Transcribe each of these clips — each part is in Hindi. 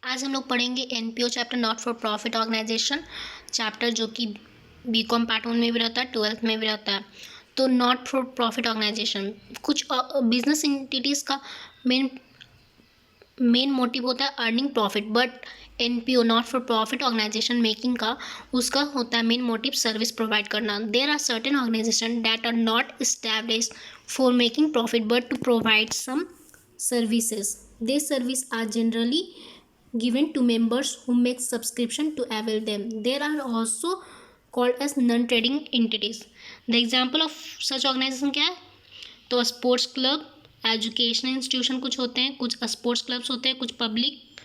आज हम लोग पढ़ेंगे NPO chapter not for profit organisation chapter, जो कि बीकॉम पार्ट 1 में भी रहता है, 12th में भी रहता है। तो नॉट फॉर प्रॉफिट ऑर्गेनाइजेशन कुछ बिजनेस एंटिटीज़ का मेन मोटिव होता है earning profit, but NPO not for profit organisation making का उसका होता है मेन मोटिव सर्विस प्रोवाइड करना। There are certain organisation that are not established for making profit but to provide some services. These services are generally given to members who make subscription to avail them. There are also called as non-trading entities. The example of such organization क्या है? तो स्पोर्ट्स क्लब, एजुकेशनल इंस्टीट्यूशन कुछ होते हैं, कुछ स्पोर्ट्स क्लब्स होते हैं, कुछ पब्लिक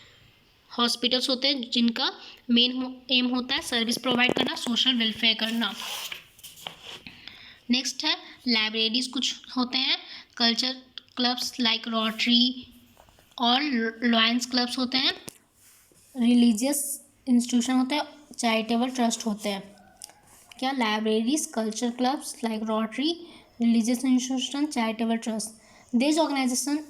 हॉस्पिटल्स होते हैं जिनका मेन एम होता है सर्विस प्रोवाइड करना, सोशल वेलफेयर करना। नेक्स्ट है लाइब्रेरीज कुछ होते हैं, कल्चर क्लब्स लाइक रोटरी और लॉयंस क्लब्स होते हैं, रिलीजियस इंस्टीट्यूशन होते हैं, चैरिटेबल ट्रस्ट होते हैं। क्या? Libraries, culture clubs like Rotary, religious institution, charitable trust. This organisation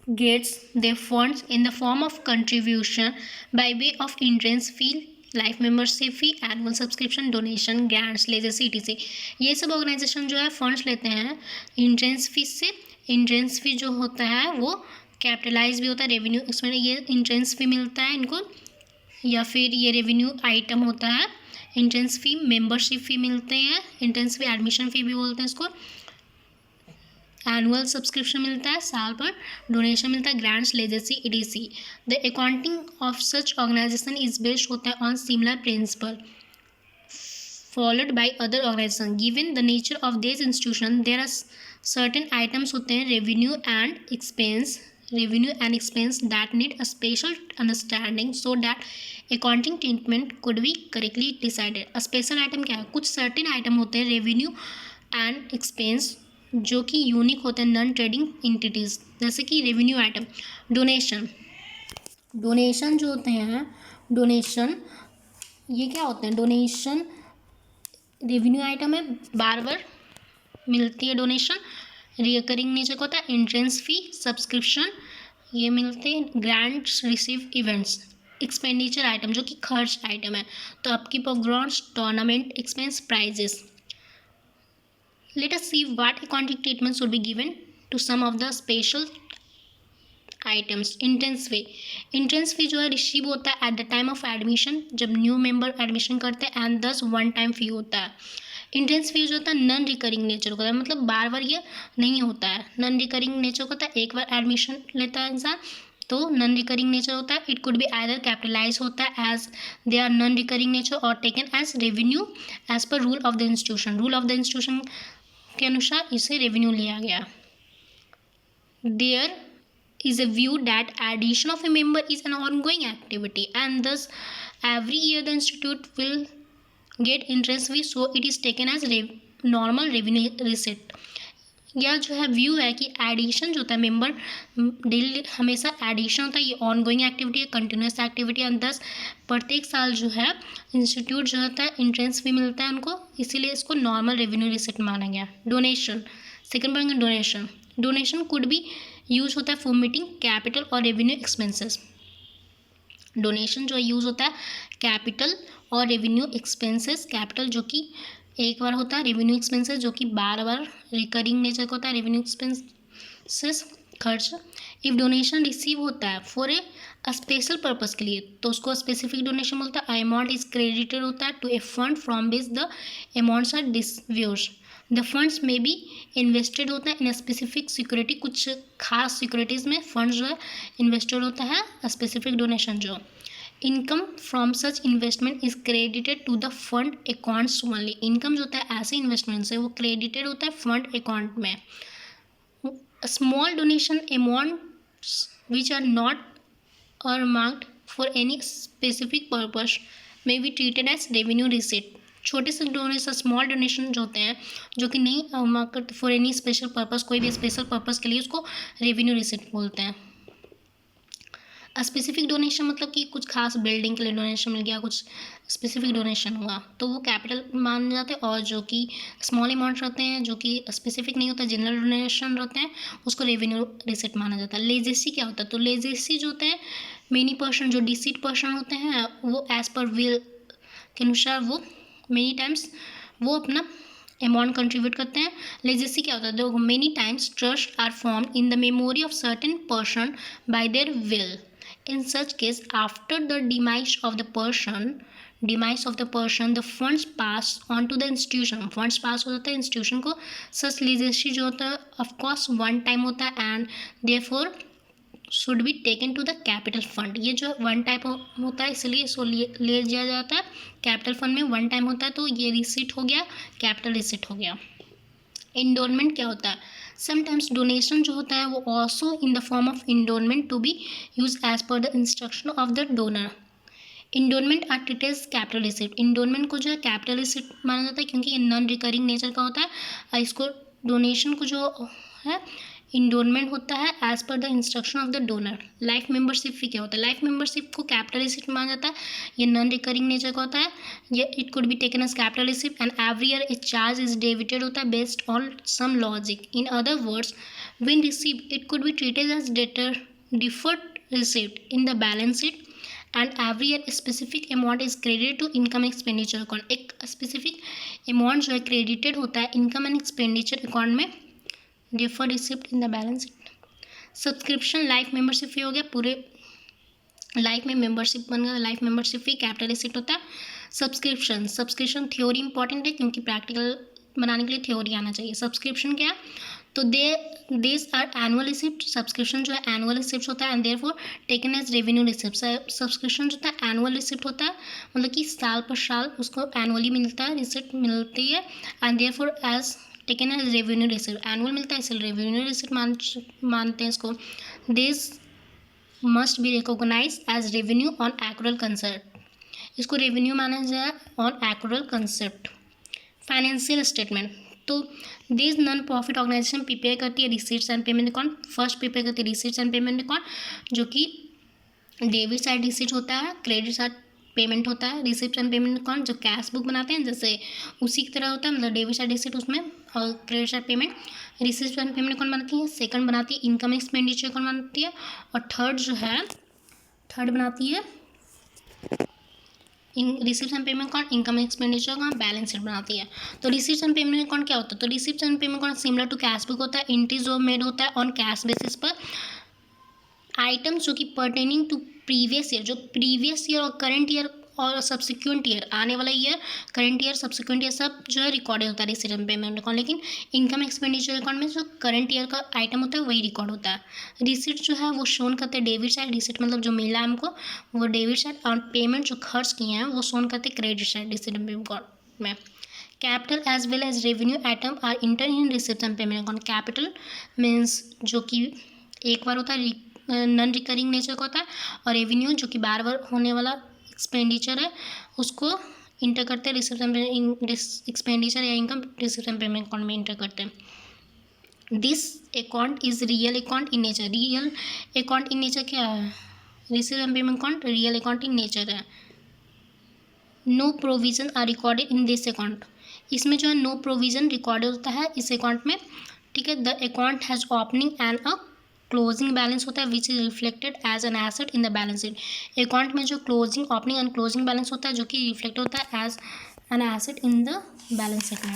gets their funds in the form of contribution by way of entrance fee, life membership fee, annual subscription, donation, grants, legacy etc. ये सब ऑर्गेनाइजेशन जो है फंड्स लेते हैं इंट्रेंस फीस से। इंट्रेंस फी जो होता है वो कैपिटलाइज भी होता है, रेवेन्यू इसमें ये इंट्रेंस फी मिलता है इनको, या फिर ये रेवेन्यू आइटम होता है। इंट्रेंस फी, मेंबरशिप फ़ी मिलते हैं, इंट्रेंस फी एडमिशन फ़ी भी बोलते हैं इसको, एनुअल सब्सक्रिप्शन मिलता है साल पर, डोनेशन मिलता है, grants, legacy etc. The accounting of such organisation is based होता है on similar principle followed by other organisation. Given the nature of this institution there are certain items होते हैं revenue and expense that need a special understanding so that accounting treatment could be correctly decided. Special item क्या है? कुछ सर्टेन आइटम होते हैं रेवेन्यू एंड एक्सपेंस जो कि यूनिक होते हैं नॉन ट्रेडिंग एंटिटीज़, जैसे कि रेवेन्यू आइटम, डोनेशन जो होते हैं, डोनेशन ये क्या होते हैं? डोनेशन रेवेन्यू आइटम है, बार बार मिलती है डोनेशन, रिकरिंग नेचर का होता है, एंट्रेंस फी, सब्सक्रिप्शन ये मिलते हैं, grants, receive events, expenditure item जो कि खर्च आइटम है, तो आपकी programmes, tournament expense, prizes. Let us see what accounting treatment should be given to some of the special items. Entrance fee. Entrance fee जो है रिसीव होता है at the time of admission, जब न्यू मेंबर एडमिशन करते हैं, एंड 10 वन टाइम फी होता है। इंट्रेंस फी जो होता है नॉन रिकरिंग नेचर का है, मतलब बार बार ये नहीं होता है, नॉन रिकरिंग नेचर का होता है, एक बार एडमिशन लेता है इंसान तो नॉन रिकरिंग नेचर होता है। It could be either capitalise होता है as they are non recurring nature और taken as revenue as per rule of the institution. Rule of the institution के अनुसार इसे रेवेन्यू लिया गया। There is a view that addition of a member is an ongoing activity and thus every year the institute will get interest fee, so it is taken as normal revenue receipt. यह जो है व्यू है कि एडिशन जो होता है मेंबर डेली हमेशा एडिशन होता है, ये ऑनगोइंग एक्टिविटी है, कंटिन्यूस एक्टिविटी, एंड दस प्रत्येक साल जो है इंस्टीट्यूट जो होता है इंट्रेंस भी मिलता है उनको, इसीलिए इसको नॉर्मल रेवेन्यू रिसिट माना गया। Donation, second point donation. Donation could भी यूज होता है फॉर मीटिंग कैपिटल और रेवेन्यू एक्सपेंसेस। डोनेशन जो यूज़ होता है कैपिटल और रेवेन्यू एक्सपेंसेस, कैपिटल जो कि एक बार होता है, रेवेन्यू एक्सपेंसेस जो कि बार बार रिकरिंग नेचर का होता है, रेवेन्यू एक्सपेंसेस खर्च। इफ़ डोनेशन रिसीव होता है फॉर ए स्पेशल पर्पज़ के लिए तो उसको स्पेसिफिक डोनेशन बोलता है। अमाउंट इज क्रेडिटेड होता है to a fund from which the amounts are disburse. The funds में भी इन्वेस्टेड होता है इन स्पेसिफिक सिक्योरिटी, कुछ खास सिक्योरिटीज़ में फंड्स जो है इन्वेस्टेड होता है। स्पेसिफिक डोनेशन जो income from such investment is credited to the fund accounts only. Income जो होता है ऐसे इन्वेस्टमेंट से वो क्रेडिटेड होता है फंड अकाउंट में। Small donation amounts which are not earmarked for any specific purpose may be treated as revenue receipt. छोटे से डोनेशन, स्मॉल डोनेशन जो होते हैं जो कि नहीं market for any special purpose, कोई भी स्पेशल पर्पस के लिए उसको रेवेन्यू रिसीट बोलते हैं। स्पेसिफिक डोनेशन मतलब कि कुछ खास बिल्डिंग के लिए डोनेशन मिल गया, कुछ स्पेसिफिक डोनेशन हुआ तो वो कैपिटल मान जाते हैं, और जो कि स्मॉल अमाउंट रहते हैं जो कि स्पेसिफिक नहीं होता, जनरल डोनेशन रहते हैं, उसको रेवेन्यू रिसिट माना जाता है। लेजेसी क्या होता है? तो लेजेसी जो होते हैं मेनी पर्सन जो डिसीट पर्सन होते हैं वो एज पर विल के अनुसार वो मेनी टाइम्स वो अपना अमाउंट कंट्रीब्यूट करते हैं। लेजेसी क्या होता है? देखो, many times trust are formed in the memory of certain person by their will. In such case after the demise of the person the funds pass on to the institution. Funds pass हो जाता है इंस्टीट्यूशन को। सच लीजेसी जो होता है ऑफकोर्स वन टाइम होता है and therefore should be taken to the capital fund. ये जो वन टाइप होता है इसलिए इसको ले दिया जाता है कैपिटल फंड में। वन टाइम होता है तो ये रिसीट हो गया, कैपिटल रिसीट हो गया। इंडोलमेंट क्या होता है? समटाइम्स डोनेशन जो होता है वो also in the form of endowment to be use as per the instruction of the donor. Endowment are treated as capital receipt. Endowment को जो है कैपिटल रिसीट माना जाता है क्योंकि ये नॉन रिकरिंग नेचर का होता है। इसको डोनेशन को जो है इंडोलमेंट होता है as per the instruction of the donor. Life membership भी क्या होता है? लाइफ मेंबरशिप को कैपिटल रिसीट माना जाता है। ये नॉन रिकरिंग नेचर का होता है। ये it could be taken as capital receipt and every year it charge is debited होता है based on some logic. In other words when receive it could be treated as deter deferred receipt in the balance sheet and every year specific amount is credited to income expenditure account. एक स्पेसिफिक अमाउंट जो है क्रेडिटेड होता है इनकम एंड एक्सपेंडिचर अकाउंट में deferred receipt in the balance sheet. Subscription life membership fee हो गया, पूरे लाइफ में मेंबरशिप बन गया। Life membership fee capital receipt होता है। सब्सक्रिप्शन थ्योरी इंपॉर्टेंट है क्योंकि प्रैक्टिकल बनाने के लिए थ्योरी आना चाहिए। सब्सक्रिप्शन क्या है? तो this are annual receipt. Subscription जो है एनुअल रिसिप्ट होता है and therefore taken as revenue receipt. Subscription जो होता है एनुअल रिसिप्ट होता है, मतलब कि साल पर साल उसको एनुअली मिलता है, रिसिप्ट मिलती है and therefore as taken as revenue receipt. Annual मिलता है इसलिए रेवेन्यू रिसिप्ट मानते हैं इसको। This must be recognise as revenue on accrual concept. इसको रेवेन्यू माना जाए on accrual concept. Financial statement तो this non profit organisation prepare करती है receipts and payment account. First prepare करती है रिसीट्स एंड पेमेंट अकाउंट जो कि डेबिट साइड रिसीट होता है, क्रेडिट साइड पेमेंट होता है। रिसिप्ट एंड पेमेंट अकाउंट जो कैश बुक बनाते हैं जैसे उसी की तरह होता है, मतलब डेबिट साइड रिसिट उसमें और credit side payment. Receipt and payment account बनाती है। सेकंड बनाती है इनकम एक्सपेंडिचर अकाउंट बनाती है और थर्ड बनाती है receipt and payment account income expenditure का बैलेंस शीट बनाती है। तो रिसिप्ट एंड पेमेंट अकाउंट क्या होता है? तो receipt and payment account similar to cash book होता है। एंट्री जो मेड होता है ऑन कैश बेसिस पर। आइटम्स जो कि पर्टेनिंग टू प्रीवियस ईयर, जो प्रीवियस ईयर और करंट ईयर और सब्सिक्वेंट ईयर, आने वाला year, current year, subsequent year सब जो है रिकॉर्डेड होता है रिसिप्ट एंड पेमेंट अकाउंट। लेकिन इनकम एक्सपेंडिचर अकाउंट में जो करंट ईयर का आइटम होता है वही रिकॉर्ड होता है। रिसिप्ट जो है वो शोन करते हैं डेबिट साइड। रिसिप्ट मतलब जो मिला है हमको वो डेबिट साइड, और पेमेंट जो खर्च किए हैं वो शोन करते हैं credit side receipt and payment account में। Capital as well as revenue item are enter in receipt and payment account. Capital means जो कि एक बार होता है, नॉन रिकरिंग नेचर का होता है, और रेवेन्यू जो कि बार बार होने वाला एक्सपेंडिचर है उसको इंटर करते हैं रिसिप्ट एंड एक्सपेंडिचर या income receipt and payment account में इंटर करते हैं। This account is real account in nature. Real account in nature क्या है? Receipt and payment account real account in nature है। No provision are recorded in this account. इसमें जो है नो प्रोविजन रिकॉर्डेड होता है इस अकाउंट में, ठीक है। The account has opening and a closing balance होता है which is reflected as an asset in the balance sheet. Account में जो closing, opening and closing balance होता है जो कि रिफ्लेक्ट होता है as an asset in the balance sheet में।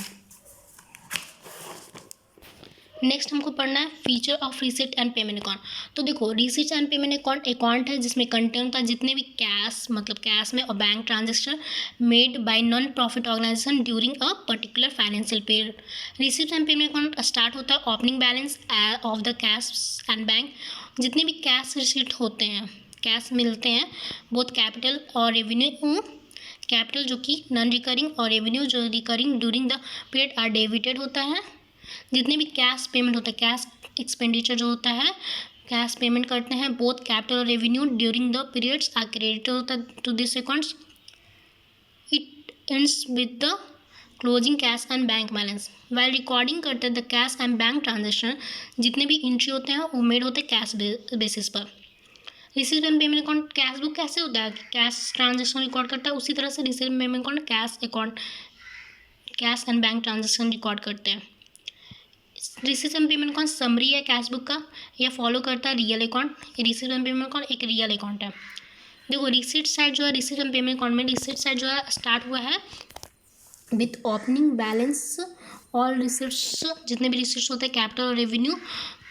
नेक्स्ट हमको पढ़ना है feature of receipt and payment account. तो देखो, रिसिप्ट एंड पेमेंट अकाउंट है जिसमें कंटेन होता है जितने भी कैश, मतलब कैश में, और bank transaction made by non profit organisation during a particular financial period. Receipt and payment account start होता है opening balance of the cash and bank. जितने भी कैश रिसिप्ट होते हैं, कैश मिलते हैं, बोथ कैपिटल और रेवेन्यू, कैपिटल जो कि नॉन रिकरिंग और रेवेन्यू जो recurring during the period are debited होता है। जितने भी कैश पेमेंट होता है, कैश एक्सपेंडिचर जो होता है, कैश पेमेंट करते हैं, बोथ कैपिटल और revenue during the periods are credited होता है to this accounts. It ends with the closing cash and bank balance. While recording करते हैं the cash and bank transaction, जितने भी एंट्री होते हैं वो मेड होते हैं कैश बेसिस पर। Receipt and payment account cash book कैसे होता है? कैश ट्रांजेक्शन रिकॉर्ड करता है, उसी तरह से receipt and payment account cash and bank transaction record करते हैं। Receipts and payment account summary है कैश बुक का, या फॉलो करता है real account. Receipts and payment account एक रियल अकाउंट है। देखो रिसीट साइड जो है, रिसीट एंड पेमेंट अकाउंट में रिसीट साइड जो है स्टार्ट हुआ है with opening balance. All receipts, जितने भी रिसीट्स होते हैं कैपिटल और रेवेन्यू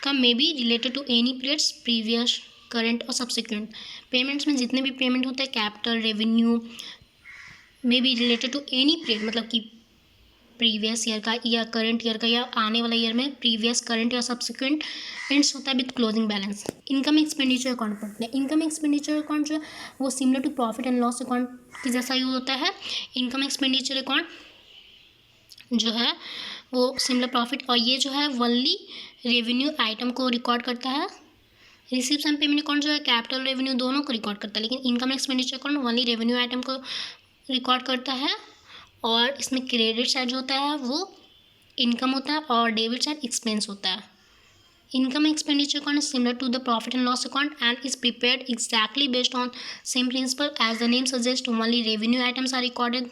का, मे be related to any periods previous, current और सब्सिक्वेंट। पेमेंट्स में जितने भी पेमेंट होते हैं capital revenue may be related to any period, मतलब कि प्रीवियस ईयर का या करंट ईयर का या आने वाला ईयर में प्रीवियस, करंट या सब्सिक्वेंट, एंड्स होता है with closing balance. Income expenditure account पढ़ते हैं। इनकम एक्सपेंडिचर अकाउंट जो है वो similar to profit and loss account की जैसा यूज होता है। इनकम एक्सपेंडिचर अकाउंट जो है वो सिमिलर प्रॉफिट, और ये जो है वनली रेवेन्यू आइटम को रिकॉर्ड करता है। रिसीप्स एंड पेमेंट अकाउंट जो है कैपिटल रेवेन्यू दोनों को रिकॉर्ड करता है, लेकिन income expenditure account only revenue item को रिकॉर्ड करता है। और इसमें क्रेडिट साइड जो होता है वो इनकम होता है और डेबिट साइड एक्सपेंस होता है। Income expenditure account is similar to the profit and loss account and is prepared exactly based on same principle as the name suggest, only revenue items are recorded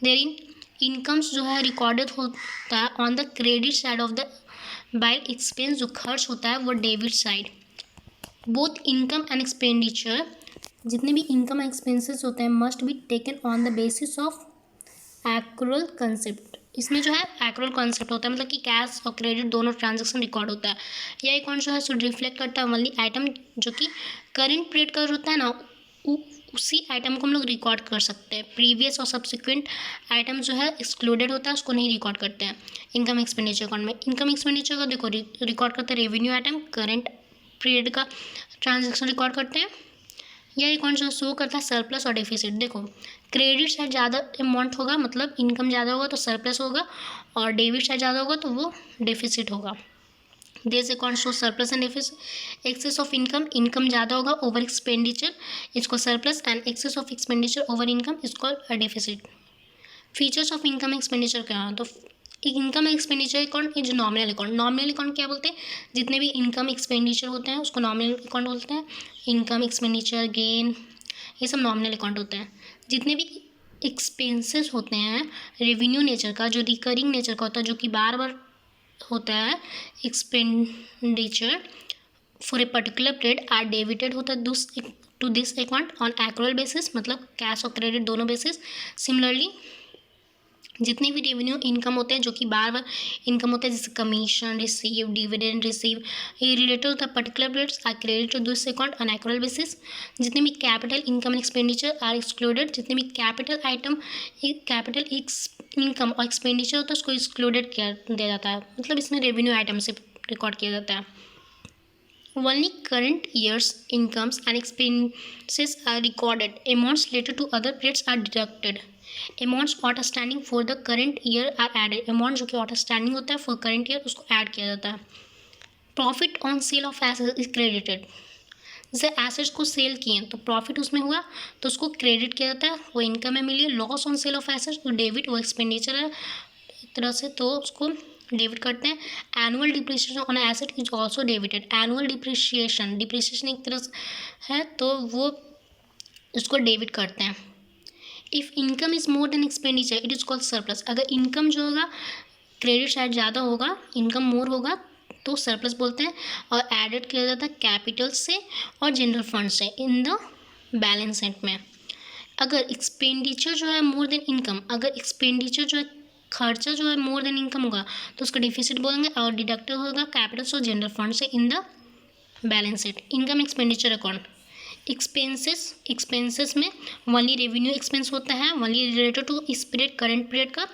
therein. Incomes जो है रिकॉर्डेड होता है on the credit side of the, while expense जो खर्च होता है वो debit side. Both income and expenditure, जितने भी इनकम एक्सपेंसेस होते हैं must be taken on the basis of accrual concept. इसमें जो है एक्रूअल कंसेप्ट होता है, मतलब कि कैश और क्रेडिट दोनों ट्रांजैक्शन रिकॉर्ड होता है। यह अकाउंट जो है शुड रिफ्लेक्ट करता है ओनली आइटम जो कि करंट पीरियड का होता है ना, उसी आइटम को हम लोग रिकॉर्ड कर सकते हैं। प्रीवियस और सब्सिक्वेंट आइटम जो है एक्सक्लूडेड होता है, उसको नहीं रिकॉर्ड करते हैं इनकम एक्सपेंडिचर अकाउंट में। इनकम एक्सपेंडिचर को देखो रिकॉर्ड करते हैं रेवेन्यू आइटम, करंट पीरियड का ट्रांजैक्शन रिकॉर्ड करते हैं। यह अकाउंट जो शो करता है सरप्लस और डेफिसिट। देखो क्रेडिट साइड ज़्यादा अमाउंट होगा, मतलब इनकम ज़्यादा होगा तो सरप्लस होगा, और डेबिट साइड ज़्यादा होगा तो वो डेफिसिट होगा। This account show surplus and deficit. Excess of income, income ज़्यादा होगा ओवर एक्सपेंडिचर, इसको surplus, and excess of expenditure over income, इसको deficit. Features of income expenditure क्या है, तो income expenditure account is nominal account. Nominal account क्या बोलते हैं, जितने भी इनकम एक्सपेंडिचर होते हैं उसको नॉमिनल अकाउंट बोलते हैं। इनकम एक्सपेंडिचर गेन ये सब नॉमिनल अकाउंट होते हैं। जितने भी एक्सपेंसेस होते हैं रेवेन्यू नेचर का, जो रिकरिंग नेचर का होता है, जो कि बार बार होता है, expenditure for a particular period are debited होता है to this account on accrual basis, मतलब कैश और क्रेडिट दोनों बेसिस। सिमिलरली जितने भी रेवेन्यू इनकम होते हैं जो कि बार बार इनकम होता है, जैसे कमीशन रिसीव, डिविडेंड रिसीव, ये रिलेटेड होता है particular periods are credit to this account on accrual basis. जितने भी capital income and expenditure are excluded, जितने भी कैपिटल आइटम कैपिटल इनकम और एक्सपेंडिचर होता है उसको एक्सक्लूडेड दिया जाता है, मतलब इसमें रेवेन्यू आइटम से रिकॉर्ड किया जाता है। Only current year's incomes and expenses are recorded. Amounts related to other periods are deducted. Amounts outstanding for the current year are added. Amount जो कि outstanding होता है for current year उसको add किया जाता है. Profit on sale of assets is credited. जैसे एसेट्स को सेल किए तो प्रॉफिट उसमें हुआ तो उसको क्रेडिट किया जाता है, वो इनकम में मिली। Loss on sale of assets तो डेबिट, वो एक्सपेंडिचर है एक तरह से, तो उसको डेबिट करते हैं। Annual depreciation on asset is also debited. Annual depreciation एक तरह से है तो वो उसको डेबिट करते हैं। If income is more than expenditure it is called surplus. अगर इनकम जो होगा क्रेडिट शायद ज़्यादा होगा, इनकम मोर होगा तो सरप्लस बोलते हैं, और एडेड किया जाता है कैपिटल से और जनरल फंड से इन द बैलेंस शीट में। अगर एक्सपेंडिचर जो है मोर देन इनकम, अगर एक्सपेंडिचर जो है खर्चा जो है मोर देन इनकम होगा तो उसका डिफिसिट बोलेंगे, और डिडक्ट होगा कैपिटल और जनरल फंड से इन the balance sheet. Income expenditure account expenses में वनली रेवेन्यू एक्सपेंस होता है, वनली रिलेटेड टू इस पीरियड करंट पीरियड का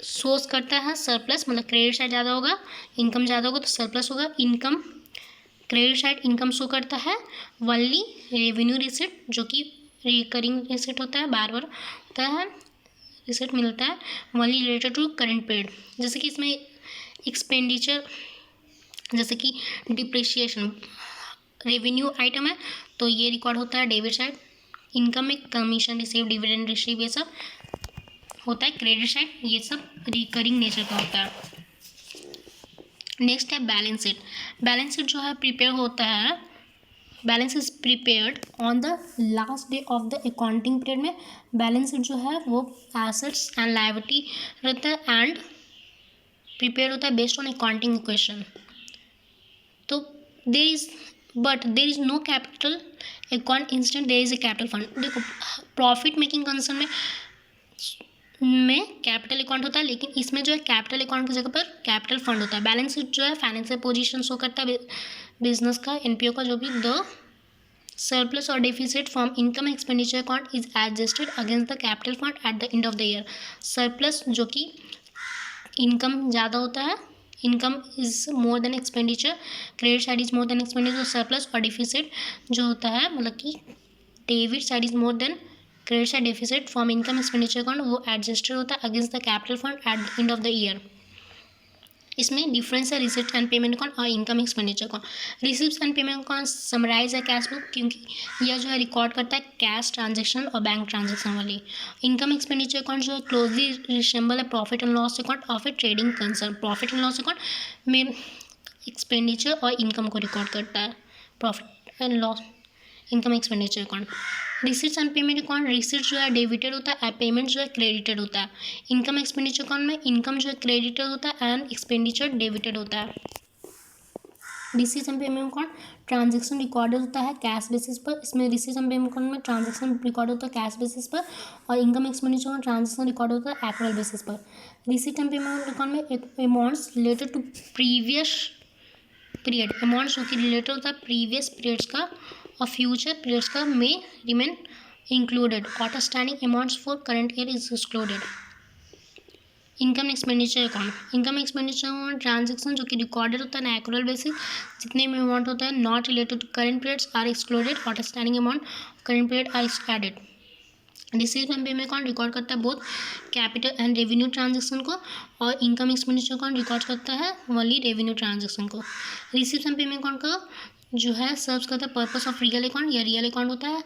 सोर्स करता है सरप्लस, मतलब क्रेडिट साइड ज़्यादा होगा, इनकम ज़्यादा होगा तो सरप्लस होगा। Income credit side income show करता है, वनली रेवेन्यू रिसिट जो कि रिकरिंग रिसिट होता है, बार बार होता है रिसिट मिलता है, only related to current period. जैसे कि इसमें एक्सपेंडिचर जैसे कि डिप्रिसिएशन रेवेन्यू आइटम है तो ये रिकॉर्ड होता है डेबिट साइड। इनकम में कमीशन रिसीव, डिविडेंड रिसीव ये सब होता है क्रेडिट साइड, ये सब रिकरिंग नेचर का होता है। नेक्स्ट है बैलेंस शीट। बैलेंस शीट जो है प्रिपेयर होता है, balance is prepared on the last day of the accounting period में। बैलेंस शीट जो है वो एसेट्स एंड लायबिलिटी रहता है एंड प्रिपेयर होता है बेस्ड ऑन अकाउंटिंग इक्वेशन। तो there is no capital account, instead there is a capital fund. देखो प्रॉफिट मेकिंग कंसर्न में कैपिटल अकाउंट होता है, लेकिन इसमें जो है कैपिटल अकाउंट की जगह पर कैपिटल फंड होता है। बैलेंस शीट जो है फाइनेंशियल पोजीशन शो करता है बिजनेस का, एनपीओ का, जो भी द सरप्लस और deficit from income expenditure account is adjusted against the capital fund eight the end of the year. Surplus जो कि इनकम ज़्यादा होता है, income is more than expenditure, credit side is more than expenditure. Surplus और डिफिसिट जो होता है मतलब कि debit side is more than credit side deficit from income expenditure account, वो एडजस्टेड होता है against the capital fund eight the end of the year. इसमें डिफरेंस है रिसिप्ट एंड पेमेंट अकाउंट और income expenditure account. Receipt and payment account summarise है कैश बुक, क्योंकि यह जो है रिकॉर्ड करता है कैश ट्रांजेक्शन और बैंक ट्रांजेक्शन वाली। इनकम एक्सपेंडिचर अकाउंट जो है क्लोजली रिसेंबल है profit and loss account of a trading concern. Profit and loss account में एक्सपेंडिचर और इनकम को रिकॉर्ड करता है, profit and loss income expenditure account. Receipt and payment account, receipt जो है डेबिटेड होता है, पेमेंट जो है क्रेडिटेड होता है। इनकम एक्सपेंडिचर अकाउंट में इनकम जो है क्रेडिटेड होता है एंड एक्सपेंडिचर डेबिटेड होता है। Receipt and payment account transaction recorded होता है कैश बेसिस पर, इसमें रिसिप्ट एंड पेमेंट अकाउंट में ट्रांजेक्शन रिकॉर्ड होता है कैश बेसिस पर, और इनकम एक्सपेंडिचर में ट्रांजेक्शन रिकॉर्ड होता है एक्चुअल बेसिस पर। रिसिप्ट एंड पेमेंट अकाउंट में amounts related to previous period, amount जो कि रिलेटेड होता है प्रीवियस पीरियड्स का और फ्यूचर पीरियड्स का में remain included. Outstanding amounts for current year is excluded. Income expenditure account, income expenditure account transaction जो कि रिकॉर्डेड होता है ना एक्चुअल बेसिस, जितने में अमाउंट होता है not related to current periods are excluded, outstanding amount current period are added. Receive and payment account record करता है both capital and revenue transaction को, और इनकम एक्सपेंडिचर अकाउंट रिकॉर्ड करता है वाली रेवेन्यू ट्रांजेक्शन को। रिसीव एंड पेमेंट अकाउंट का जो है सर्व करता है पर्पस ऑफ रियल अकाउंट, या रियल अकाउंट होता है,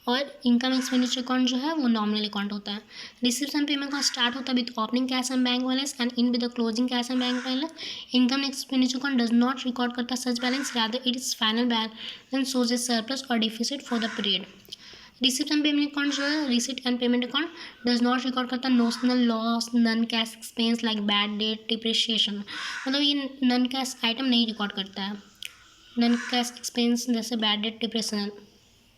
और इनकम एक्सपेंडिचर अकाउंट जो है वो नॉमिनल अकाउंट होता है। रिसीव्स एंड पेमेंट अकाउंट स्टार्ट होता है with opening cash and bank balance and end with the closing cash and bank balance. Income expenditure account does not record करता such balance, rather it is final balance shows a surplus और deficit for the period. Receipt and payment account जो है receipt and payment account does not record करता notional loss, non cash expense like bad date depreciation, मतलब ये नन कैश आइटम नहीं रिकॉर्ड करता है, नन कैश एक्सपेंस जैसे बैड डेट डिप्रेशन।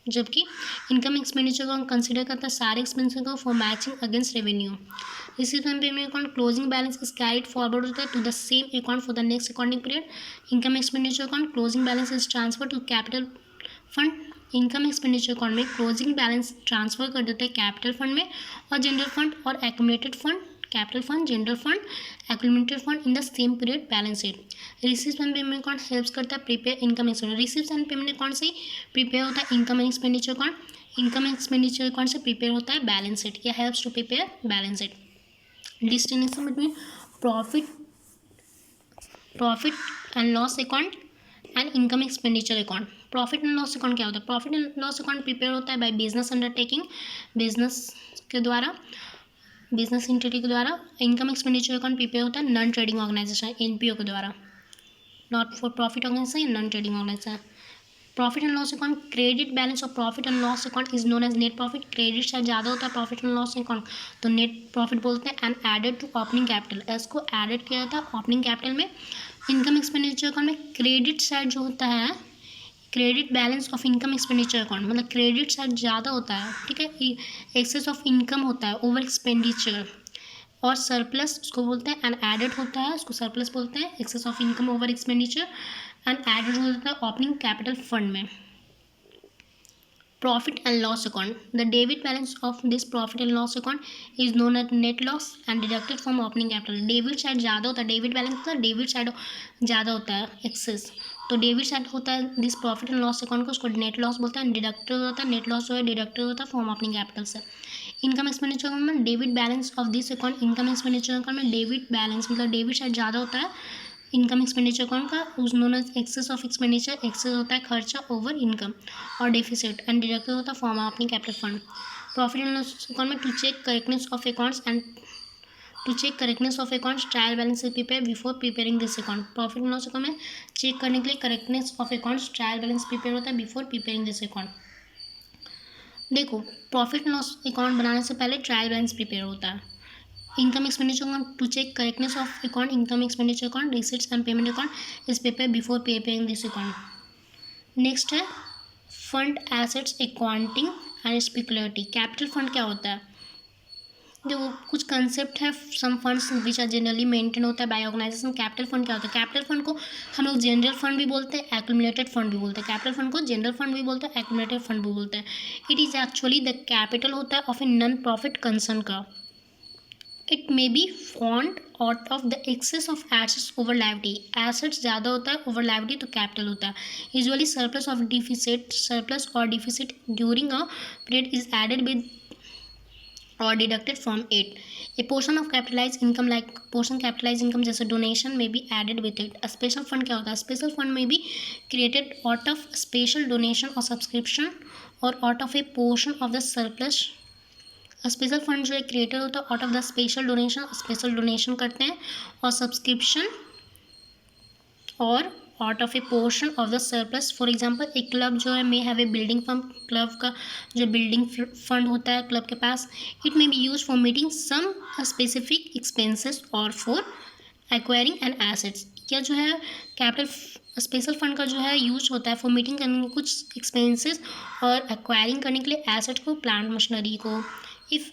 जबकि इनकम एक्सपेंडिचर को कंसिडर करता है सारे एक्सपेंसेस को for matching against revenue. Received and payment account closing balance is carried forward होता है to the same account for the next accounting period. Income expenditure account closing balance is transfer to capital fund. Income expenditure account में क्लोजिंग बैलेंस ट्रांसफर कर देते हैं कैपिटल फंड में, और जनरल फंड और accumulated fund, capital fund, general fund, accumulated fund in the same period balance sheet. Received and payment account helps करता है prepare income expenditure. Received and payment account से प्रिपेयर होता है income expenditure account, income expenditure account से प्रिपेयर होता है बैलेंस शीट, या helps to prepare balance sheet. Distinction between profit and loss account and income expenditure account. Profit and loss account क्या होता है? Profit and loss account prepare होता है बाय बिजनेस अंडरटेकिंग, बिजनेस के द्वारा, बिजनेस एंटिटी के द्वारा। इनकम एक्सपेंडिचर अकाउंट प्रिपेयर होता है नॉन ट्रेडिंग ऑर्गेनाइजेशन, एनपीओ के द्वारा, not for profit organisation, non trading organisation. Profit and loss account, credit balance of profit and loss account is known as net profit. Credit से ज़्यादा होता है प्रॉफिट एंड लॉस अकाउंट तो नेट प्रॉफिट बोलते हैं। And added to opening capital, इसको एडेड किया जाता है ओपनिंग कैपिटल में। इनकम एक्सपेंडिचर अकाउंट में क्रेडिट साइड जो होता है, credit balance of income expenditure account, मतलब क्रेडिट साइड ज़्यादा होता है, ठीक है, एक्सेस ऑफ इनकम होता है, ओवर एक्सपेंडिचर, और सरप्लस उसको बोलते हैं। एंड एडेड होता है, उसको सरप्लस बोलते हैं, excess of income over expenditure, and added होता है ओपनिंग कैपिटल फंड में। Profit and loss account, the debit balance of this profit and loss account is known as net loss and deducted from opening capital. Debit side ज़्यादा होता है, डेबिट बैलेंस होता है, डेबिट साइड ज़्यादा होता है, एक्सेस, तो डेबिट साइड होता है this profit and loss account को, उसको नेट लॉस बोलते हैं। डिडक्टेड होता है, नेट लॉस जो है डिडक्टेड होता है फ्रॉम ओपनिंग कैपिटल से। इनकम एक्सपेंडिचर अकाउंट में debit balance of this account, income expenditure account में डेबिट बैलेंस मतलब डेबिट साइड ज़्यादा होता है इनकम एक्सपेंडिचर अकाउंट का, उस known as excess of expenditure, excess होता है खर्चा ओवर इनकम, और डेफिसिट एंड डिडक्टेड होता है फॉर्म अपनी capital fund. Profit and loss account में to check correctness of accounts and to check correctness of accounts trial balance is prepare before preparing this account. Profit and loss account में चेक करने के लिए correctness of accounts trial balance prepare होता है बिफोर प्रिपेयरिंग दिस अकाउंट। देखो प्रॉफिट एंड लॉस अकाउंट बनाने से पहले ट्रायल बैलेंस प्रिपेयर होता है, Income expenditure account to check correctness of account. Income expenditure account, receipts and payment account is prepared before paying this account. Next है fund assets accounting and speculative. Capital fund क्या होता है? देखो कुछ कंसेप्ट है. Some funds which are generally maintain होता है बाय ऑर्गेनाइजेशन. कैपिटल फंड क्या होता है? कैपिटल फंड को हम लोग जनरल फंड भी बोलते हैं, एक्यूमुलेटेड फंड भी बोलते हैं. कैपिटल फंड को जनरल फंड भी बोलते हैं, एक्यूमुलेटेड फंड भी बोलते हैं. It is actually the capital होता है of a non profit concern का. It may be found out of the excess of assets over liability. Assets ज़्यादा होता है, ओवर लायबिलिटी तो कैपिटल होता है. Usually surplus of deficit, surplus और deficit during a period is added with or deducted from it. A portion of capitalized income like portion capitalized income जैसे donation may be added with it. A special fund क्या होता है? Special fund may be created out of special donation or subscription or out of a portion of the surplus. Special fund जो है क्रिएटेड होता है out of the special donation. Special donation करते हैं और सब्सक्रिप्शन और out of a portion of the surplus. For example एक क्लब जो है may have a building fund. Club का जो बिल्डिंग फंड होता है क्लब के पास, it may be use for meeting some specific expenses और फॉर एक्वायरिंग एंड एसेट्स. या जो है कैपिटल स्पेशल फंड का जो है यूज होता है फॉर मीटिंग करने के कुछ एक्सपेंसेस और एक्वायरिंग करने के लिए एसेट को, प्लांट मशीनरी को. If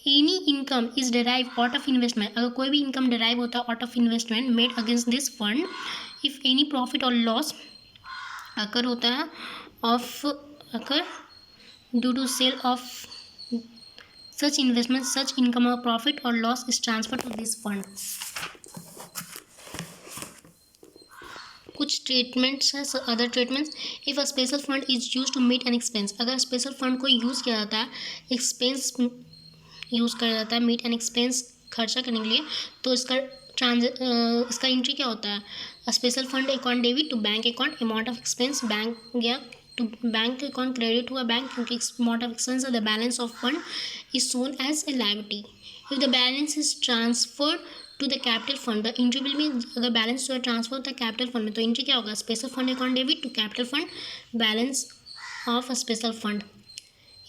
any income is derive out of investment, अगर कोई भी इनकम डिराइव होता है out of investment made against this fund, if any profit और लॉस अकर होता है of occur due to sale of such investment, such income और प्रॉफिट और loss is transfer to this fund. कुछ ट्रीटमेंट्स है, other treatments. If a special fund is use to meet an expense, अगर स्पेशल फंड को यूज़ किया जाता है, एक्सपेंस यूज़ किया जाता है मीट एन एक्सपेंस खर्चा करने के लिए, तो इसका एंट्री क्या होता है? Special fund account debit to bank account, amount of expense bank या टू बैंक अकाउंट क्रेडिट हुआ बैंक, क्योंकि amount of expense the balance of fund is shown as a liability. If the balance is transferred to the capital fund, the entry will be, अगर बैलेंस जो है ट्रांसफर होता है कैपिटल फंड में, तो एंट्री क्या होगा? Special fund account debit to capital fund, balance of special fund.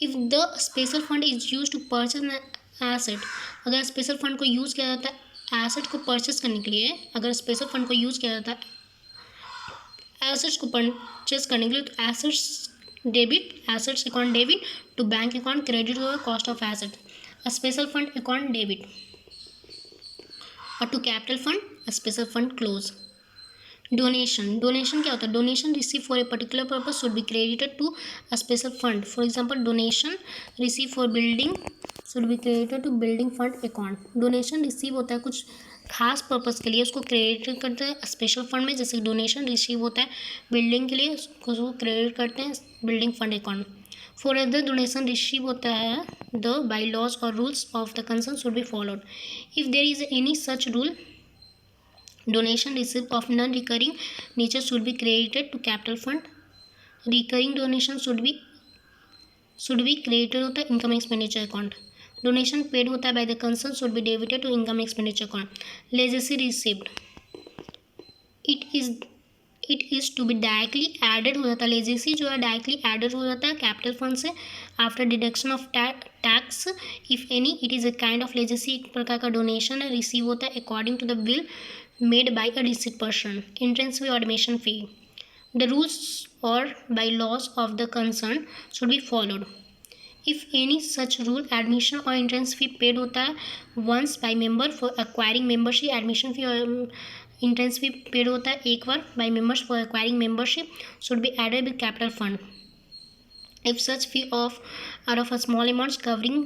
If the special fund is use to purchase asset, अगर स्पेशल फंड को यूज़ किया जाता है एसेट को परचेस करने के लिए, अगर स्पेशल फंड को यूज़ किया जाता है एसेट्स को परचेस करने के लिए, तो assets debit, assets account debit to bank account credit होगा cost of asset. Special fund account debit और to capital fund special fund close. Donation, donation क्या होता है? Donation receive for a particular purpose should be credited to a special fund. For example donation receive for building should be credited to building fund account. Donation receive होता है कुछ खास पर्पज़ के लिए, उसको क्रेडिट करते हैं स्पेशल फंड में. जैसे डोनेशन रिसीव होता है बिल्डिंग के लिए, उसको क्रेडिट करते हैं building fund account. For other donation receive होता है द बाई लॉज और rules of the concern should be followed. If there is any such rule, donation received of non-recurring nature should be credited to capital fund. Recurring donation should be credited होता है income expenditure account. Donation paid होता है by the concern should be debited to income expenditure account. Legacy received, it is to be directly added हो जाता है. लेजेसी जो है डायरेक्टली एडेड हो जाता है कैपिटल फंड से after deduction of tax. If any, it is a kind of legacy, एक प्रकार का डोनेशन है, रिसीव होता है according to the bill made by a receipt person. Entrance fee or admission fee, the rules or bylaws of the concern should be followed. If any such rule, admission or entrance fee paid होता है once by member for acquiring membership. admission fee और entrance fee paid होता है एक बार by members for acquiring membership, should be added with capital fund. If such fee are of a small amounts covering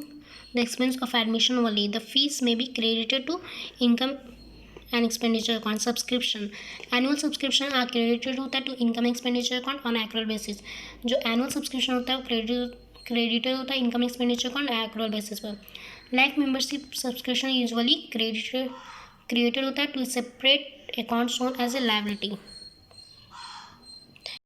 the expense of admission only, the fees may be credited to income and expenditure account. Subscription, annual subscription are credited होता है to income expenditure account on accrual basis. जो annual subscription होता है वो credited होता है income expenditure account accrual basis पर. Like membership subscription usually created होता है to separate account shown as a liability.